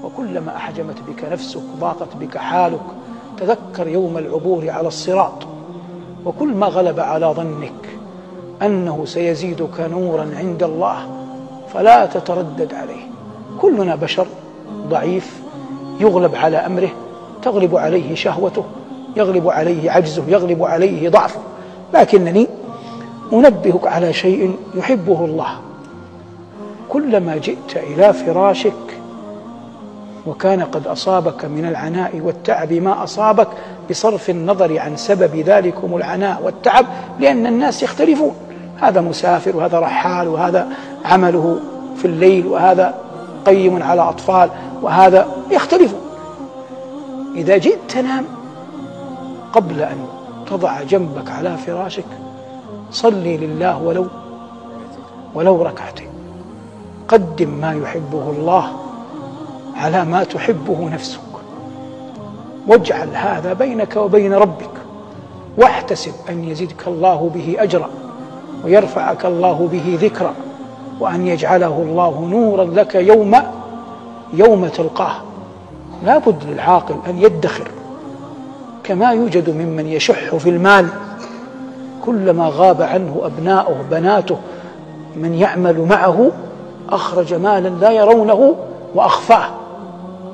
وكلما أحجمت بك نفسك ضاقت بك حالك تذكر يوم العبور على الصراط، وكل ما غلب على ظنك أنه سيزيدك نورا عند الله فلا تتردد عليه. كلنا بشر ضعيف يغلب على أمره، تغلب عليه شهوته، يغلب عليه عجزه، يغلب عليه ضعفه، لكنني أنبهك على شيء يحبه الله. كلما جئت إلى فراشك وكان قد أصابك من العناء والتعب ما أصابك، بصرف النظر عن سبب ذلكم العناء والتعب، لأن الناس يختلفون، هذا مسافر وهذا رحال وهذا عمله في الليل وهذا قيم على أطفال وهذا يختلفون. إذا جئت تنام قبل أن تضع جنبك على فراشك صلي لله ولو ركعتين، قدم ما يحبه الله على ما تحبه نفسك، واجعل هذا بينك وبين ربك، واحتسب أن يزيدك الله به أجرا ويرفعك الله به ذكرا، وأن يجعله الله نورا لك يوم تلقاه. لا بد للعاقل أن يدخر، كما يوجد ممن يشح في المال، كلما غاب عنه أبناؤه بناته من يعمل معه أخرج مالا لا يرونه وأخفاه،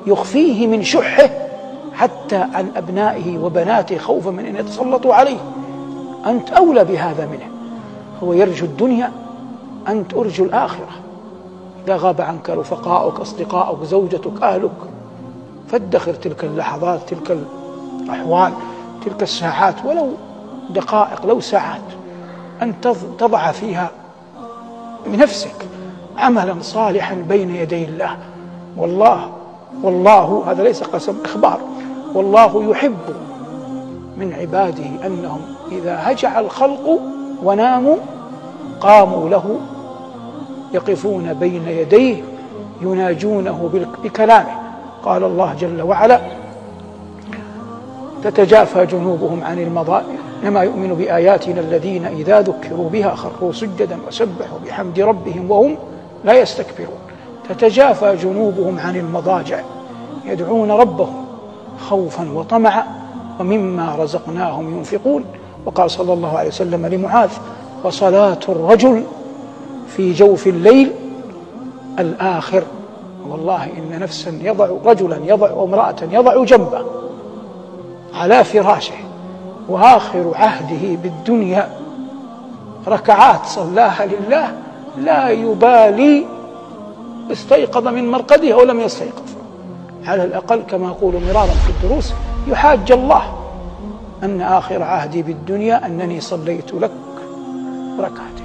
يخفيه من شحه حتى عن أبنائه وبناته خوفا من أن يتسلطوا عليه. أنت أولى بهذا منه، هو يرجو الدنيا، أنت أرجو الآخرة. إذا غاب عنك رفقاؤك أصدقاؤك زوجتك أهلك فادخر تلك اللحظات، تلك الأحوال، تلك الساعات، ولو دقائق لو ساعات، أن تضع فيها بنفسك عملا صالحا بين يدي الله. والله هذا ليس قسم إخبار، والله يحب من عباده أنهم إذا هجع الخلق وناموا قاموا له يقفون بين يديه يناجونه بكلامه. قال الله جل وعلا: تتجافى جنوبهم عن المضاجع إنما يؤمن بآياتنا الذين إذا ذكروا بها خروا سجدا وسبحوا بحمد ربهم وهم لا يستكبرون. تتجافى جنوبهم عن المضاجع يدعون ربهم خوفا وطمعا ومما رزقناهم ينفقون. وقال صلى الله عليه وسلم لمعاذ: وصلاة الرجل في جوف الليل الآخر. والله إن نفسا رجلا يضع وامرأة يضع جنبه على فراشه وآخر عهده بالدنيا ركعات صلاها لله لا يبالي استيقظ من مرقده أو لم يستيقظ، على الأقل كما أقول مرارا في الدروس يحاج الله أن آخر عهدي بالدنيا أنني صليت لك ركعتين.